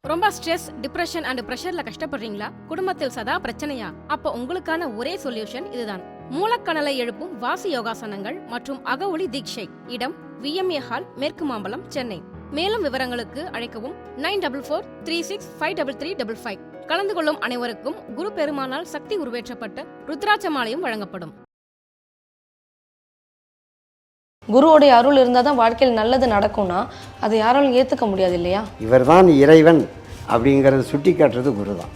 ரொம்ப stress, depression and பிரஷர்ல கஷ்டப்படுறீங்களா? குடும்பத்தில் சதா பிரச்சனையா? அப்ப உங்களுக்கான ஒரே சொல்யூஷன் இதுதான். மூலக்கணலை எழுப்பும் வாசி யோகாசனங்கள் மற்றும் அகவொளி தீட்சை. இடம் VMA ஹால், மேற்கு மாம்பலம், சென்னை. மேலும் விவரங்களுக்கு அழைக்கவும் 9443653355. கலந்து கொள்ளும் அனைவருக்கும் குரு பெருமானால் சக்தி உருவேற்றப்பட்ட ருத்ராட்ச மாலையும் வழங்கப்படும். குருவோடைய அருள் இருந்தால் தான் வாழ்க்கையில் நல்லது நடக்கும்னா அதை யாராலும் ஏற்றுக்க முடியாது இல்லையா? இவர் தான் இறைவன் அப்படிங்கிறத சுட்டி காட்டுறது குரு தான்.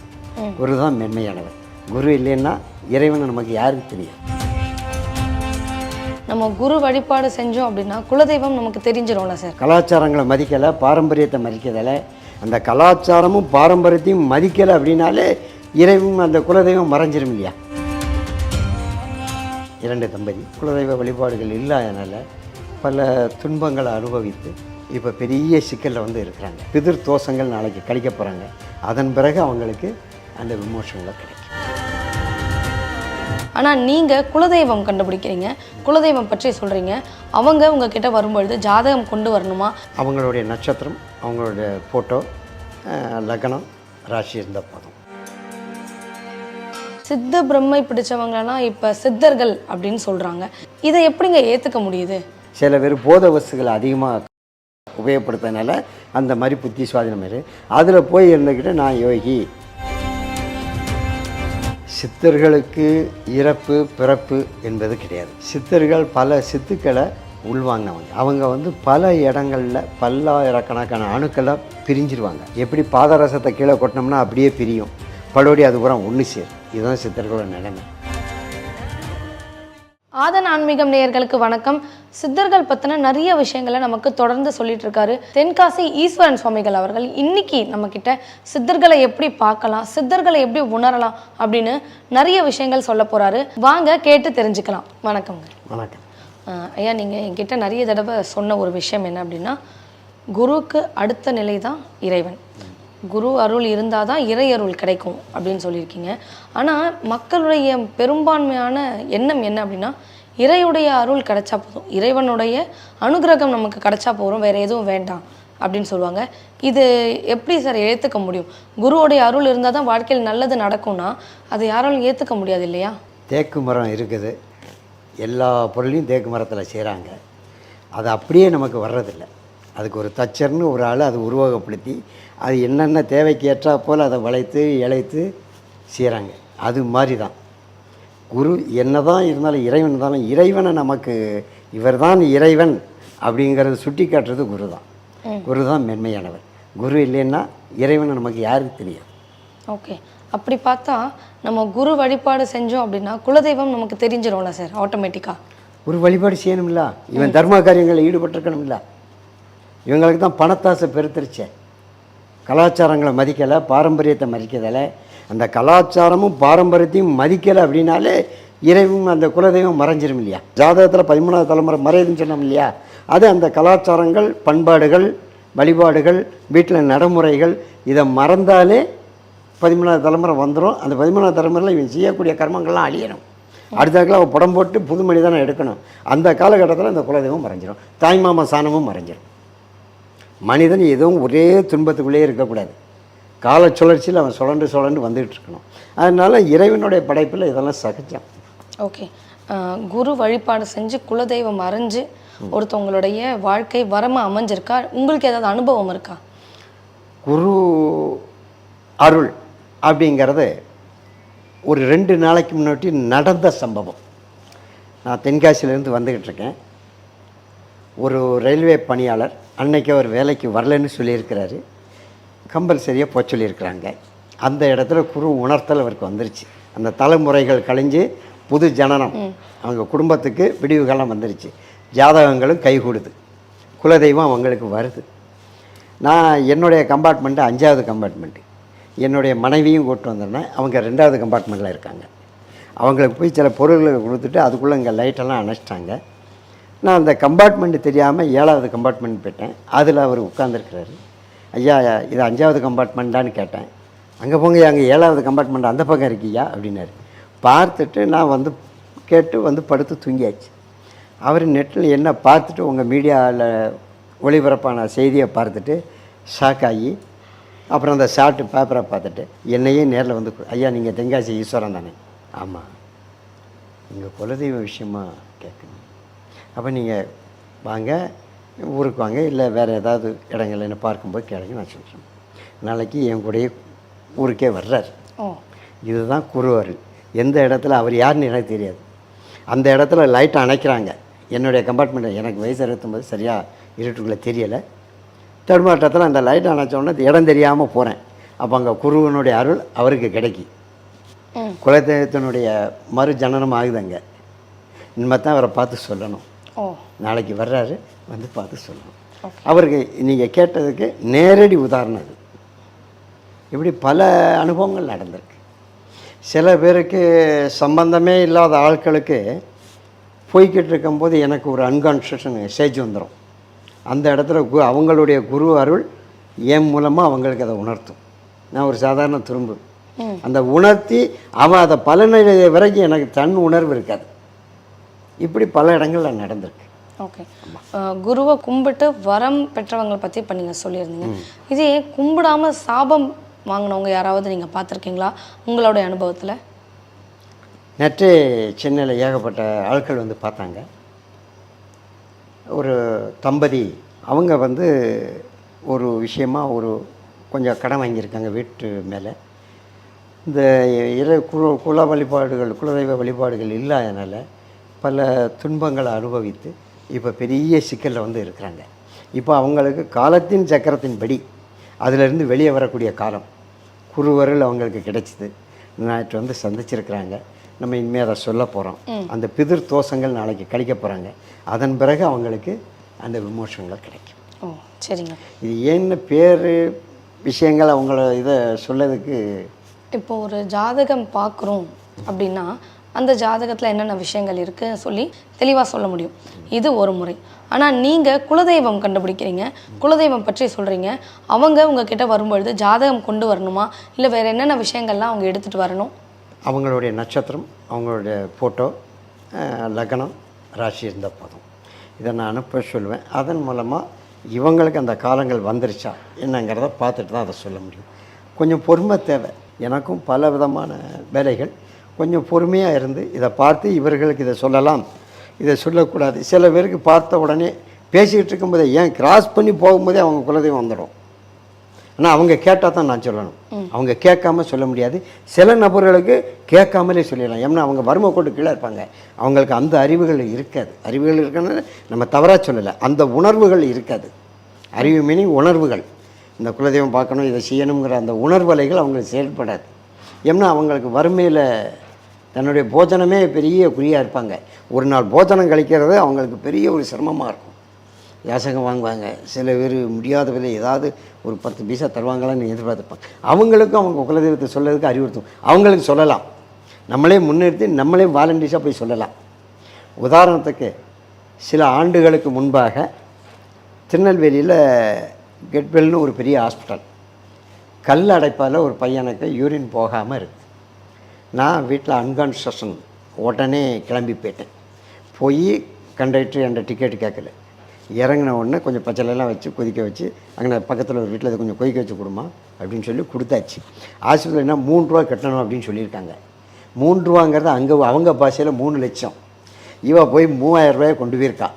குரு தான் மென்மையானவர். குரு இல்லைன்னா இறைவன் நமக்கு யாருக்கு தெரியும்? நம்ம குரு வழிபாடு செஞ்சோம் அப்படின்னா குலதெய்வம் நமக்கு தெரிஞ்சிடும்ல சார். கலாச்சாரங்களை மதிக்கலை, பாரம்பரியத்தை மதிக்கலை, அந்த கலாச்சாரமும் பாரம்பரியத்தையும் மதிக்கலை அப்படின்னாலே இறைவன் அந்த குலதெய்வம் மறைஞ்சிரும் இல்லையா? 2 தம்பதி குலதெய்வ வழிபாடுகள் இல்லாதனால பல துன்பங்களை அனுபவித்து இப்போ பெரிய சிக்கலில் வந்து இருக்கிறாங்க. பிதிர் தோஷங்கள் நாளைக்கு கழிக்க போகிறாங்க. அதன் பிறகு அவங்களுக்கு அந்த விமோசனங்களை கிடைக்கும். ஆனால் நீங்கள் குலதெய்வம் கண்டுபிடிக்கிறீங்க, குலதெய்வம் பற்றி சொல்கிறீங்க. அவங்க உங்ககிட்ட வரும்பொழுது ஜாதகம் கொண்டு வரணுமா? அவங்களுடைய நட்சத்திரம், அவங்களுடைய ஃபோட்டோ, லக்னம், ராசி இருந்தால் போதும். சித்த பிரம்மை பிடிச்சவங்களெல்லாம் இப்போ சித்தர்கள் அப்படின்னு சொல்கிறாங்க. இதை எப்படிங்க ஏற்றுக்க முடியுது? சில பேர் போத வஸ்துகளை அதிகமாக உபயோகப்படுத்துறதுனால அந்த மாதிரி புத்தி சுவாதீனம் மாதிரி அதில் போய் இருந்துக்கிட்டு நான் யோகி. சித்தர்களுக்கு இறப்பு பிறப்பு என்பது கிடையாது. சித்தர்கள் பல சித்துக்களை உள்வாங்கினவங்க. அவங்க வந்து பல இடங்களில் பல்லாயிரக்கணக்கான அணுக்களை பிரிஞ்சிருவாங்க. எப்படி பாதரசத்தை கீழே கொட்டினோம்னா அப்படியே பிரியும், பலோடி அது பூரா ஒன்று சேரும். இதுதான் சித்தர்களோட நிலைமை. ஆதன் ஆன்மீகம் நேயர்களுக்கு வணக்கம். சித்தர்கள் பற்றின நிறைய விஷயங்களை நமக்கு தொடர்ந்து சொல்லிட்டு இருக்காரு தென்காசி ஈஸ்வரன் சுவாமிகள் அவர்கள். இன்னைக்கு நம்ம கிட்ட சித்தர்களை எப்படி பார்க்கலாம், சித்தர்களை எப்படி உணரலாம் அப்படின்னு நிறைய விஷயங்கள் சொல்ல போறாரு. வாங்க கேட்டு தெரிஞ்சுக்கலாம். வணக்கங்க. வணக்கம். ஐயா, நீங்கள் என்கிட்ட நிறைய தடவை சொன்ன ஒரு விஷயம் என்ன அப்படின்னா, குருவுக்கு அடுத்த நிலை தான் இறைவன். குரு அருள் இருந்தால் தான் இறை அருள் கிடைக்கும் அப்படின்னு சொல்லியிருக்கீங்க. ஆனால் மக்களுடைய பெரும்பான்மையான எண்ணம் என்ன அப்படின்னா, இறையுடைய அருள் கிடைச்சா போதும், இறைவனுடைய அனுகிரகம் நமக்கு கிடைச்சா போதும், வேறு எதுவும் வேண்டாம் அப்படின்னு சொல்லுவாங்க. இது எப்படி சார் ஏற்றுக்க முடியும்? குருவோடைய அருள் இருந்தால் தான் வாழ்க்கையில் நல்லது நடக்கும்னா அதை யாராலும் ஏற்றுக்க முடியாது இல்லையா? தேக்கு மரம் இருக்குது, எல்லா பொருளையும் தேக்கு மரத்தில் செய்கிறாங்க. அது அப்படியே நமக்கு வர்றதில்லை. அதுக்கு ஒரு தச்சர்னு ஒரு ஆள் அதை உருவகப்படுத்தி அது என்னென்ன தேவைக்கு ஏற்றா போல் அதை வளைத்து இழைத்து செய்கிறாங்க. அது மாதிரி தான் குரு என்ன தான் இருந்தாலும், இறைவன் இருந்தாலும், இறைவனை நமக்கு இவர் தான் இறைவன் அப்படிங்கிறத சுட்டி காட்டுறது குரு தான். குரு தான் மென்மையானவர். குரு இல்லைன்னா இறைவனை நமக்கு யாருக்கு தெரியும்? ஓகே, அப்படி பார்த்தா நம்ம குரு வழிபாடு செஞ்சோம் அப்படின்னா குலதெய்வம் நமக்கு தெரிஞ்சிடும்ல சார் ஆட்டோமேட்டிக்காக? குரு வழிபாடு செய்யணும்ல, இவன் தர்ம காரியங்களில் ஈடுபட்டிருக்கணும்ல. இவங்களுக்கு தான் பணத்தாசை பெருத்துருச்சே. கலாச்சாரங்களை மதிக்கலை, பாரம்பரியத்தை மதிக்கலை. அந்த கலாச்சாரமும் பாரம்பரியத்தையும் மதிக்கலை அப்படின்னாலே இறைவன் அந்த குலதெய்வம் மறைஞ்சிரும் இல்லையா? ஜாதகத்தில் 13வது தலைமுறை மறையுதுன்னு சொன்னோம் இல்லையா? அது அந்த கலாச்சாரங்கள், பண்பாடுகள், வழிபாடுகள், வீட்டில் நடைமுறைகள் இதை மறந்தாலே 13வது தலைமுறை வந்துடும். அந்த 13வது தலைமுறையில் இவன் செய்யக்கூடிய கர்மங்கள்லாம் அழியணும். அடுத்தாக்கில் அவன் படம் போட்டு புது மனிதனை எடுக்கணும். அந்த காலகட்டத்தில் அந்த குலதெய்வம் மறைஞ்சிடும், தாய்மாமா சாணமும் மறைஞ்சிடும். மனிதன் எதுவும் ஒரே துன்பத்துக்குள்ளேயே இருக்கக்கூடாது. கால சுழற்சியில் அவன் சுழண்டு வந்துகிட்டு இருக்கணும். அதனால் இறைவனுடைய படைப்பில் இதெல்லாம் சகஜம். ஓகே, குரு வழிபாடு செஞ்சு குலதெய்வம் அறிஞ்சு ஒருத்தவங்களுடைய வாழ்க்கை வரமாக அமைஞ்சிருக்கா? உங்களுக்கு ஏதாவது அனுபவம் இருக்கா? குரு அருள் அப்படிங்கிறது ஒரு 2 நாளைக்கு முன்னாடி நடந்த சம்பவம். நான் தென்காசியிலேருந்து வந்துக்கிட்டு இருக்கேன். ஒரு ரயில்வே பணியாளர் அன்னைக்கு அவர் வேலைக்கு வரலன்னு சொல்லியிருக்கிறாரு. கம்பல்சரியாக போக சொல்லியிருக்கிறாங்க. அந்த இடத்துல குரு உணர்த்தல் அவருக்கு வந்துருச்சு. அந்த தலைமுறைகள் கழிஞ்சு புது ஜனனம், அவங்க குடும்பத்துக்கு விடிவு காலம் வந்துருச்சு. ஜாதகங்களும் கைகூடுது, குலதெய்வம் அவங்களுக்கு வருது. நான் என்னுடைய கம்பார்ட்மெண்ட்டு 5வது கம்பார்ட்மெண்ட்டு, என்னுடைய மனைவியும் கூப்பிட்டு வந்துருந்தேன். அவங்க 2வது கம்பார்ட்மெண்ட்டில் இருக்காங்க. அவங்களுக்கு போய் சில பொருள்களை கொடுத்துட்டு அதுக்குள்ளே இங்கே லைட்டெல்லாம் அணைச்சிட்டாங்க. நான் அந்த கம்பார்ட்மெண்ட்டு தெரியாமல் 7வது கம்பார்ட்மெண்ட் போயிட்டேன். அதில் அவர் உட்காந்துருக்கிறாரு. ஐயா, இது 5வது கம்பார்ட்மெண்ட்டான்னு கேட்டேன். அங்கே போங்க, அங்கே 7வது கம்பார்ட்மெண்ட் அந்த பக்கம் இருக்கியா அப்படின்னாரு. பார்த்துட்டு நான் வந்து கேட்டு வந்து படுத்து தூங்கியாச்சு. அவர் நெட்டில் என்ன பார்த்துட்டு உங்கள் மீடியாவில் ஒளிபரப்பான செய்தியை பார்த்துட்டு ஷாக் ஆகி அப்புறம் அந்த ஷார்ட்டு பேப்பரை பார்த்துட்டு என்னையே நேரில் வந்து ஐயா நீங்கள் தென்காசி ஈஸ்வரன் தானே? ஆமாம். உங்கள் குலதெய்வ விஷயமா கேட்கணும். அப்போ நீங்கள் வாங்க, ஊருக்கு வாங்க, இல்லை வேறு ஏதாவது இடங்கள் என்ன பார்க்கும்போது கேளுங்க, நான் சொல்கிறேன். நாளைக்கு என் கூடயே ஊருக்கே வர்றார். இதுதான் குருவார். எந்த இடத்துல அவர் யாருன்னு எனக்கு தெரியாது. அந்த இடத்துல லைட்டை அணைக்கிறாங்க. என்னுடைய கம்பார்ட்மெண்ட்டில் எனக்கு வயசு 29, சரியாக இருட்டுக்குள்ளே தெரியலை. தடுமாற்றத்தில் அந்த லைட்டை அணைச்சோடனே இடம் தெரியாமல் போகிறேன். அப்போ அங்கே குருவனுடைய அருள் அவருக்கு கிடைக்கி குலதெய்வத்தினுடைய மறு ஜனனம் ஆகுதுங்க. இனிமேல் தான் அவரை பார்த்து சொல்லணும். நாளைக்கு வர்றாரு, வந்து பார்த்து சொல்லணும். அவருக்கு நீங்கள் கேட்டதுக்கு நேரடி உதாரணம் அது. இப்படி பல அனுபவங்கள் நடந்திருக்கு. சில பேருக்கு சம்பந்தமே இல்லாத ஆட்களுக்கு போய்கிட்டு இருக்கும்போது எனக்கு ஒரு அன்கான்ஷியஸ் மெசேஜ் வந்துடும். அந்த இடத்துல அவங்களுடைய குரு அருள் என் மூலமாக அவங்களுக்கு அதை உணர்த்தும். நான் ஒரு சாதாரண துரும்பு. அந்த உணர்த்தி அவன் அதை பலனை வரைக்கும் எனக்கு தன் உணர்வு இருக்காது. இப்படி பல இடங்கள்ல நடந்திருக்கு. ஓகே. குருவை கும்பிட்டு வரம் பெற்றவங்களை பற்றி இப்போ நீங்கள் சொல்லியிருந்தீங்க. இதே கும்பிடாமல் சாபம் வாங்கினவங்க யாராவது நீங்கள் பார்த்துருக்கீங்களா உங்களுடைய அனுபவத்தில்? நேற்று சென்னையில் ஏகப்பட்ட ஆட்கள் வந்து பார்த்தாங்க. ஒரு தம்பதி அவங்க வந்து ஒரு விஷயமாக ஒரு கொஞ்சம் கடன் வாங்கியிருக்காங்க வீட்டு மேலே. இந்த குல வழிபாடுகள், குலதெய்வ வழிபாடுகள் இல்லாதனால பல துன்பங்களை அனுபவித்து இப்போ பெரிய சிக்கலில் வந்து இருக்கிறாங்க. இப்போ அவங்களுக்கு காலத்தின் சக்கரத்தின்படி அதிலிருந்து வெளியே வரக்கூடிய காலம் குருவருள் அவங்களுக்கு கிடைச்சிது. நேற்று வந்து சந்திச்சிருக்கிறாங்க. நம்ம இனிமேல் அதை சொல்ல போகிறோம். அந்த பிதிர் தோஷங்கள் நாளைக்கு கழிக்க போகிறாங்க. அதன் பிறகு அவங்களுக்கு அந்த விமோசனங்கள் கிடைக்கும். சரிங்க. இது என்ன பேர் விஷயங்கள் அவங்கள இதை சொல்லதுக்கு, இப்போ ஒரு ஜாதகம் பார்க்குறோம் அப்படின்னா அந்த ஜாதகத்தில் என்னென்ன விஷயங்கள் இருக்குன்னு சொல்லி தெளிவாக சொல்ல முடியும். இது ஒரு முறை. ஆனால் நீங்கள் குலதெய்வம் கண்டுபிடிக்கிறீங்க, குலதெய்வம் பற்றி சொல்கிறீங்க. அவங்க உங்ககிட்ட வரும்பொழுது ஜாதகம் கொண்டு வரணுமா, இல்லை வேறு என்னென்ன விஷயங்கள்லாம் அவங்க எடுத்துகிட்டு வரணும்? அவங்களுடைய நட்சத்திரம், அவங்களுடைய ஃபோட்டோ, லக்னம், ராசி இருந்தால் போதும். இதை நான் அனுப்ப சொல்லுவேன். அதன் மூலமாக இவங்களுக்கு அந்த காலங்கள் வந்துருச்சா என்னங்கிறத பார்த்துட்டு தான் அதை சொல்ல முடியும். கொஞ்சம் பொறுமை தேவை. எனக்கும் பல விதமான வேலைகள். கொஞ்சம் பொறுமையாக இருந்து இதை பார்த்து இவர்களுக்கு இதை சொல்லலாம், இதை சொல்லக்கூடாது. சில பேருக்கு பார்த்த உடனே பேசிக்கிட்டு இருக்கும்போதே ஏன் கிராஸ் பண்ணி போகும்போதே அவங்க குலதெய்வம் வந்துடும். ஆனால் அவங்க கேட்டால் தான் நான் சொல்லணும். அவங்க கேட்காம சொல்ல முடியாது. சில நபர்களுக்கு கேட்காமலே சொல்லிடலாம். ஏன்னா அவங்க வறுமை கொண்டு கீழே இருப்பாங்க. அவங்களுக்கு அந்த அறிவுகள் இருக்காது. அறிவுகள் இருக்குன்னு நம்ம தவறாக சொல்லலை, அந்த உணர்வுகள் இருக்காது. அறிவு மீனிங் உணர்வுகள். இந்த குலதெய்வம் பார்க்கணும், இதை செய்யணுங்கிற அந்த உணர்வலைகள் அவங்களுக்கு செயல்படாது. ஏன்னா அவங்களுக்கு வறுமையில் தன்னுடைய போஜனமே பெரிய குறியாக இருப்பாங்க. ஒரு நாள் போஜனம் கழிக்கிறது அவங்களுக்கு பெரிய ஒரு சிரமமாக இருக்கும். யாசகம் வாங்குவாங்க. சில பேர் முடியாத விலை ஏதாவது ஒரு 10 பைசா தருவாங்களான்னு எதிர்பார்த்துப்பாங்க. அவங்களுக்கும் அவங்க குலதெய்வத்தை சொல்லதுக்கு அறிவுறுத்தும். அவங்களுக்கு சொல்லலாம், நம்மளே முன்னிறுத்தி நம்மளே வாலண்டியர்ஸாக போய் சொல்லலாம். உதாரணத்துக்கு சில ஆண்டுகளுக்கு முன்பாக திருநெல்வேலியில் கெட்வெல்னு ஒரு பெரிய ஹாஸ்பிட்டல், கல் அடைப்பால் ஒரு பையனுக்கு யூரின் போகாமல் இருக்குது. நான் வீட்டில் அன்கான்ஷியஸன் உடனே கிளம்பி போயிட்டேன். போய் கண்டக்டர் என்கிட்ட டிக்கெட்டு கேட்கல. இறங்கின உடனே கொஞ்சம் பச்சைலாம் வச்சு கொதிக்க வச்சு அங்கே பக்கத்தில் ஒரு வீட்டில் அதை கொஞ்சம் கொதிக்க வச்சு கொடுமா அப்படின்னு சொல்லி கொடுத்தாச்சு. ஆஸ்பத்திரினா 3 ரூபா கட்டணும் அப்படின்னு சொல்லியிருக்காங்க. 3 ரூபாங்கிறது அங்கே அவங்க பாஷையில் 3 லட்சம். இவ போய் 3000 ரூபாயை கொண்டு போயிருக்கா.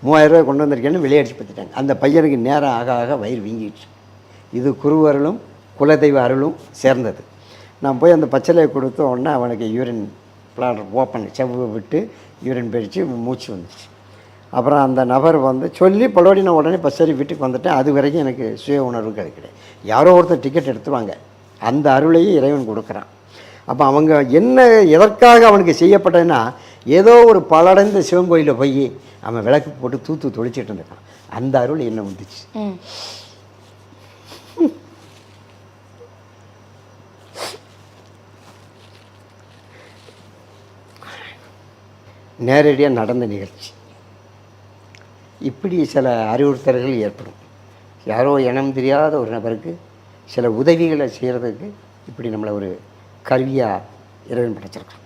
3000 ரூபாய் கொண்டு வந்திருக்கேன்னு விளையாடிச்சு பார்த்துட்டாங்க. அந்த பையனுக்கு நேரம் ஆக ஆக வயிறு வீங்கிடுச்சு. இது குருவருளும் குலதெய்வ அருளும் சேர்ந்தது. நான் போய் அந்த பச்சளையை கொடுத்த உடனே அவனுக்கு யூரின் பிளாடர் ஓப்பன் செவ்வு விட்டு யூரின் போயிடுச்சு, மூச்சு வந்துச்சு. அப்புறம் அந்த நபர் வந்து சொல்லி பலோடி நான் உடனே பஸ் ஏறி வீட்டுக்கு வந்துட்டேன். அது வரைக்கும் எனக்கு சுய உணர்வு கிடைக்கல. யாரோ ஒருத்தர் டிக்கெட் எடுத்துவாங்க, அந்த அருளையும் இறைவன் கொடுக்குறான். அப்போ அவங்க என்ன எதற்காக அவனுக்கு செய்யப்பட்டதுன்னா, ஏதோ ஒரு பலடைந்த சிவன் கோயிலில் போய் அவன் விளக்கு போட்டு தூத்து தொளிச்சிட்டு இருந்திருக்கான். அந்த அருள் என்ன வந்துச்சு. நேரடியாக நடந்த நிகழ்ச்சி. இப்படி சில அறிவுறுத்தல்கள் ஏற்படும். யாரோ இனம் தெரியாத ஒரு நபருக்கு சில உதவிகளை செய்கிறதுக்கு இப்படி நம்மளை ஒரு கருவியாக இறைவன் படைச்சிருக்கோம்.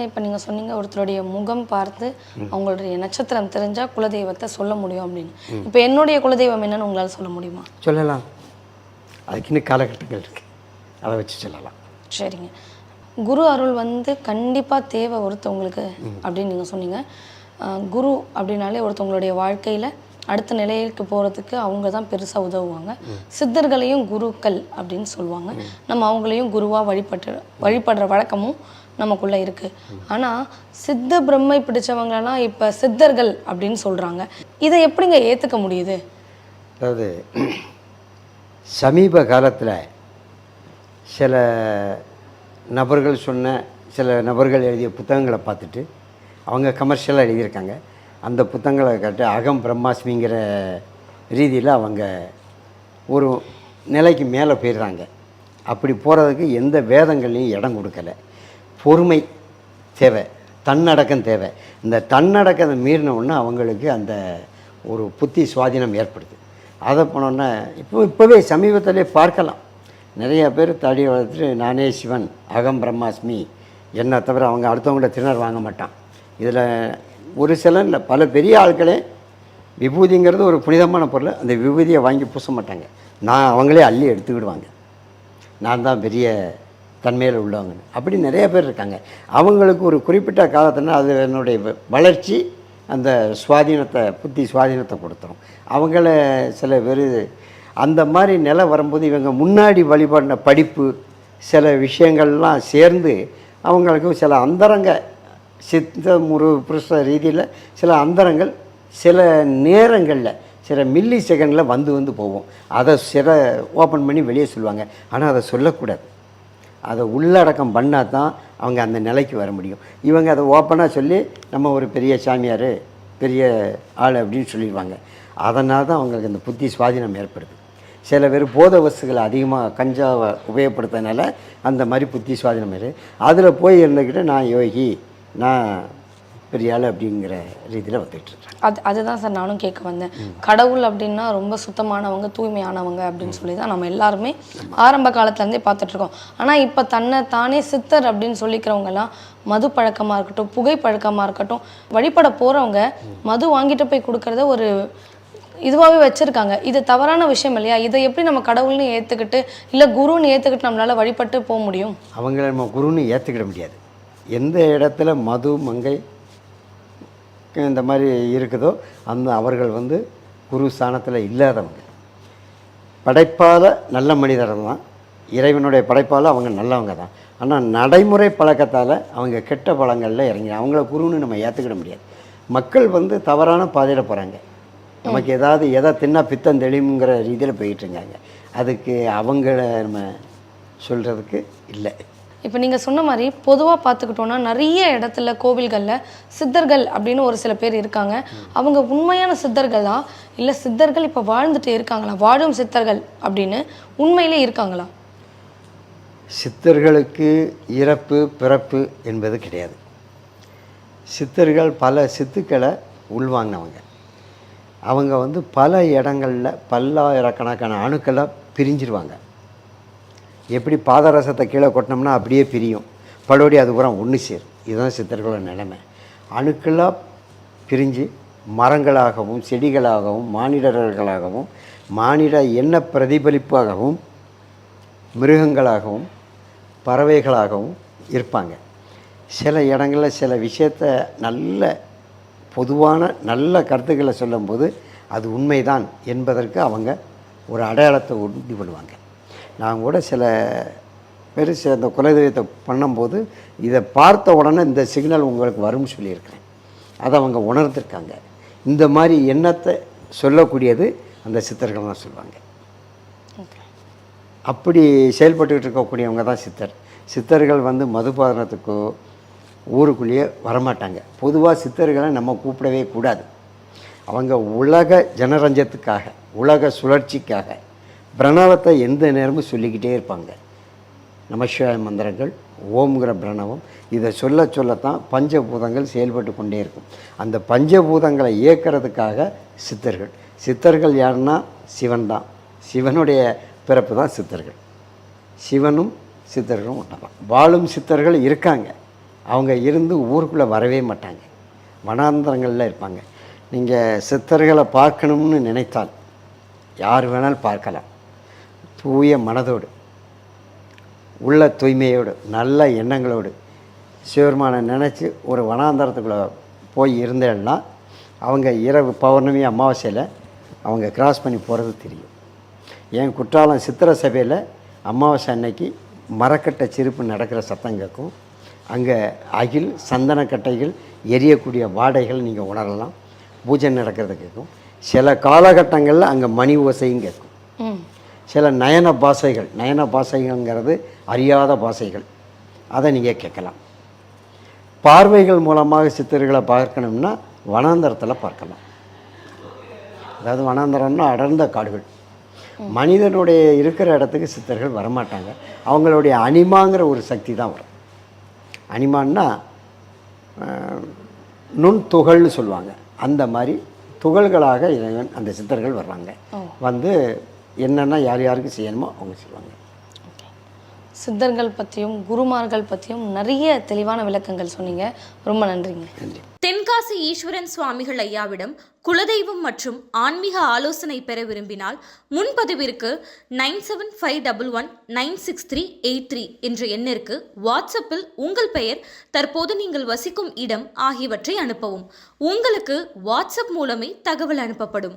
இப்போ நீங்கள் சொன்னீங்க ஒருத்தருடைய முகம் பார்த்து அவங்களுடைய நட்சத்திரம் தெரிஞ்சால் குலதெய்வத்தை சொல்ல முடியும் அப்படின்னு. இப்போ என்னுடைய குலதெய்வம் என்னன்னு உங்களால் சொல்ல முடியுமா? சொல்லலாம். அதுக்கு இன்னும் காலகட்டங்கள் இருக்குது, அதை வச்சு சொல்லலாம். சரிங்க. குரு அருள் வந்து கண்டிப்பாக தேவை ஒருத்தவங்களுக்கு அப்படின்னு நீங்கள் சொன்னீங்க. குரு அப்படின்னாலே ஒருத்தவங்களுடைய வாழ்க்கையில் அடுத்த நிலைக்கு போகிறதுக்கு அவங்க தான் பெருசாக உதவுவாங்க. சித்தர்களையும் குருக்கள் அப்படின்னு சொல்லுவாங்க. நம்ம அவங்களையும் குருவாக வழிபடுற வழக்கமும் நமக்குள்ளே இருக்குது. ஆனால் சித்த பிரம்மை பிடிச்சவங்களெல்லாம் இப்போ சித்தர்கள் அப்படின்னு சொல்கிறாங்க. இதை எப்படிங்க ஏற்றுக்க முடியுது? அதாவது சமீப காலத்தில் சில நபர்கள் சில நபர்கள் எழுதிய புத்தகங்களை பார்த்துட்டு அவங்க கமர்ஷியலாக எழுதியிருக்காங்க. அந்த புத்தகங்களை கேட்டு அகம் பிரம்மாஸ்மிங்கிற ரீதியில் அவங்க ஒரு நிலைக்கு மேலே போயிடுறாங்க. அப்படி போகிறதுக்கு எந்த வேதங்கள்லையும் இடம் கொடுக்கலை. பொறுமை தேவை, தன்னடக்கம் தேவை. இந்த தன்னடக்கத்தை மீறின உடனே அவங்களுக்கு அந்த ஒரு புத்தி சுவாதீனம் ஏற்படுது. அதை போனோன்னா இப்போவே சமீபத்திலே பார்க்கலாம். நிறைய பேர் தடி வளர்த்துட்டு நானே சிவன், அகம் பிரம்மாஸ்மி, என்னை தவிர அவங்க அடுத்தவங்கள்ட்ட திணறு வாங்க மாட்டான். இதில் ஒரு சிலர் இல்லை, பல பெரிய ஆட்களே விபூதிங்கிறது ஒரு புனிதமான பொருள், அந்த விபூதியை வாங்கி பூச மாட்டாங்க. அவங்களே அள்ளி எடுத்துக்கிடுவாங்க, நான் தான் பெரிய தன்மையில் உள்ளவங்கன்னு. அப்படி நிறைய பேர் இருக்காங்க. அவங்களுக்கு ஒரு குறிப்பிட்ட காலத்தில் அது என்னுடைய வளர்ச்சி அந்த சுவாதீனத்தை, புத்தி சுவாதீனத்தை கொடுத்துரும். அவங்கள சில பேர் அந்த மாதிரி நிலை வரும்போது இவங்க முன்னாடி வழிபாடின படிப்பு சில விஷயங்கள்லாம் சேர்ந்து அவங்களுக்கு சில அந்தரங்க சித்த முரு புருஷ ரீதியில் சில அந்தரங்கள் சில நேரங்களில் சில மில்லி செகண்டில் வந்து போவோம். அதை சில ஓப்பன் பண்ணி வெளியே சொல்லுவாங்க. ஆனால் அதை சொல்லக்கூடாது. அதை உள்ளடக்கம் பண்ணால் தான் அவங்க அந்த நிலைக்கு வர முடியும். இவங்க அதை ஓப்பனாக சொல்லி நம்ம ஒரு பெரிய சாமியார், பெரிய ஆள் அப்படின்னு சொல்லிடுவாங்க. அதனால் தான் அவங்களுக்கு அந்த புத்தி சுவாதீனம் ஏற்படுது. சில பேர் போதை வஸ்துகளை அதிகமாக கஞ்சாவை உபயோகப்படுத்துறதுனால அந்த மாதிரி புத்தி சுவாதீனம் இருக்குது. அதில் போய் இருந்துக்கிட்டு நான் யோகி, நான் பெரிய ஆள் அப்படிங்கிற ரீதியில் வந்துட்டுருக்கேன். அதுதான் சார் நானும் கேட்க வந்தேன். கடவுள் அப்படின்னா ரொம்ப சுத்தமானவங்க, தூய்மையானவங்க அப்படின்னு சொல்லி தான் நம்ம எல்லாருமே ஆரம்ப காலத்துலேருந்தே பார்த்துட்ருக்கோம். ஆனால் இப்போ தன்னை தானே சித்தர் அப்படின்னு சொல்லிக்கிறவங்கலாம் மது பழக்கமாக இருக்கட்டும், புகை பழக்கமாக இருக்கட்டும், வழிபட போகிறவங்க மது வாங்கிட்டு போய் கொடுக்கறத ஒரு இதுவாகவே வச்சுருக்காங்க. இது தவறான விஷயம் இல்லையா? இதை எப்படி நம்ம கடவுள்னு ஏற்றுக்கிட்டு இல்லை குருன்னு ஏற்றுக்கிட்டு நம்மளால் வழிபட்டு போக முடியும்? அவங்கள நம்ம குருன்னு ஏற்றுக்கிட முடியாது. எந்த இடத்துல மது மங்கை இந்த மாதிரி இருக்குதோ அந்த அவர்கள் குரு ஸ்தானத்தில் இல்லாதவங்க. படைப்பால் நல்ல மனிதர் தான், இறைவனுடைய படைப்பால் அவங்க நல்லவங்க தான். ஆனால் நடைமுறை பழக்கத்தால் அவங்க கெட்ட பழங்களில் இறங்கி அவங்கள குருன்னு நம்ம ஏற்றுக்கிட முடியாது. மக்கள் தவறான பாதையில் போகிறாங்க. நமக்கு எதை தின்னா பித்தம் தெளிவுங்கிற ரீதியில் போயிட்டுருக்காங்க. அதுக்கு அவங்கள நம்ம சொல்கிறதுக்கு இல்லை. இப்போ நீங்கள் சொன்ன மாதிரி பொதுவாக பார்த்துக்கிட்டோன்னா நிறைய இடத்துல கோவில்களில் சித்தர்கள் அப்படின்னு ஒரு சில பேர் இருக்காங்க. அவங்க உண்மையான சித்தர்களா இல்லை சித்தர்கள் இப்போ வாழ்ந்துட்டு இருக்காங்களா, வாழும் சித்தர்கள் அப்படின்னு உண்மையிலே இருக்காங்களா? சித்தர்களுக்கு இறப்பு பிறப்பு என்பது கிடையாது. சித்தர்கள் பல சித்துக்களை உள்வாங்கினவங்க. அவங்க பல இடங்களில் பல்லாயிரக்கணக்கான அணுக்களை பிரிஞ்சிருவாங்க. எப்படி பாதரசத்தை கீழே கொட்டினோம்னா அப்படியே பிரியும், பலோடி அது பூரா ஒன்று சேரும். இதுதான் சித்தர்களோட நிலைமை. அணுக்களாக பிரிஞ்சு மரங்களாகவும் செடிகளாகவும் மானிடர்களாகவும் மானிட எண்ண பிரதிபலிப்பாகவும் மிருகங்களாகவும் பறவைகளாகவும் இருப்பாங்க. சில இடங்களில் சில விஷயத்தை நல்ல பொதுவான நல்ல கருத்துக்களை சொல்லும்போது அது உண்மைதான் என்பதற்கு அவங்க ஒரு அடையாளத்தை உறுதி பண்ணுவாங்க. நான் கூட சில பேர் அந்த குலதெய்வத்தை பண்ணும்போது இதை பார்த்த உடனே இந்த சிக்னல் உங்களுக்கு வரும்னு சொல்லியிருக்கிறேன். அதை அவங்க உணர்ந்திருக்காங்க. இந்த மாதிரி எண்ணத்தை சொல்லக்கூடியது அந்த சித்தர்கள் தான் சொல்லுவாங்க. அப்படி செயல்பட்டுக்கிட்டு இருக்கக்கூடியவங்க தான் சித்தர். சித்தர்கள் மதுபானத்துக்கோ ஊருக்குள்ளேயே வரமாட்டாங்க. பொதுவாக சித்தர்களை நம்ம கூப்பிடவே கூடாது. அவங்க உலக ஜனரஞ்சத்துக்காக, உலக சுழற்சிக்காக பிரணவத்தை எந்த நேரமும் சொல்லிக்கிட்டே இருப்பாங்க. நமசிவாய மந்திரங்கள், ஓம்ங்கிற பிரணவம், இதை சொல்லத்தான் பஞ்சபூதங்கள் செயல்பட்டு கொண்டே இருக்கும். அந்த பஞ்சபூதங்களை இயக்கிறதுக்காக சித்தர்கள். சித்தர்கள் யாருன்னா சிவன் தான். சிவனுடைய பிறப்பு தான் சித்தர்கள். சிவனும் சித்தர்களும் ஒன்றலாம். வாழும் சித்தர்கள் இருக்காங்க. அவங்க இருந்து ஊருக்குள்ளே வரவே மாட்டாங்க, வனாந்தரங்களில் இருப்பாங்க. நீங்கள் சித்தர்களை பார்க்கணும்னு நினைத்தால் யார் வேணாலும் பார்க்கலாம். தூய மனதோடு, உள்ள தூய்மையோடு, நல்ல எண்ணங்களோடு சிவபெருமானை நினச்சி ஒரு வனாந்தரத்துக்குள்ளே போய் இருந்தேன்னா அவங்க இரவு பௌர்ணமி அமாவாசையில் அவங்க கிராஸ் பண்ணி போகிறது தெரியும். என் குற்றாலம் சித்திரை சபையில் அமாவாசை அன்னைக்கு மரக்கட்டை சிரிப்பு நடக்கிற சத்தம் கேட்கும். அங்கே அகில் சந்தனக்கட்டைகள் எரியக்கூடிய வாடைகள் நீங்கள் உணரலாம். பூஜை நடக்கிறது கேட்கும். சில காலகட்டங்களில் அங்கே மணி ஓசையும் கேட்கும். சில நயன பாசைகள்ங்கிறது அறியாத பாசைகள், அதை நீங்கள் கேட்கலாம். பார்வைகள் மூலமாக சித்தர்களை பார்க்கணும்னா வனாந்தரத்தில் பார்க்கலாம். அதாவது வனாந்தரம்னா அடர்ந்த காடுகள். மனிதனுடைய இருக்கிற இடத்துக்கு சித்தர்கள் வரமாட்டாங்க. அவங்களுடைய அனிமாங்கிற ஒரு சக்தி தான் வரும். அனிமான்னா நுண்துகள்னு சொல்லுவாங்க. அந்த மாதிரி துகள்களாக இறைவன் அந்த சித்தர்கள் வர்றாங்க. வந்து என்னென்னா யார் யாருக்கு செய்யணுமோ அவங்க செய்வாங்க. சித்தர்கள் பற்றியும் குருமார்கள் பற்றியும் நிறைய தெளிவான விளக்கங்கள் சொன்னீங்க. ரொம்ப நன்றிங்க. நன்றி. தென்காசி ஈஸ்வரன் சுவாமிகள் ஐயாவிடம் குலதெய்வம் மற்றும் ஆன்மீக ஆலோசனை பெற விரும்பினால் முன்பதிவிற்கு 9751196383 என்ற எண்ணிற்கு வாட்ஸ்அப்பில் உங்கள் பெயர், தற்போது நீங்கள் வசிக்கும் இடம் ஆகியவற்றை அனுப்பவும். உங்களுக்கு வாட்ஸ்அப் மூலமே தகவல் அனுப்பப்படும்.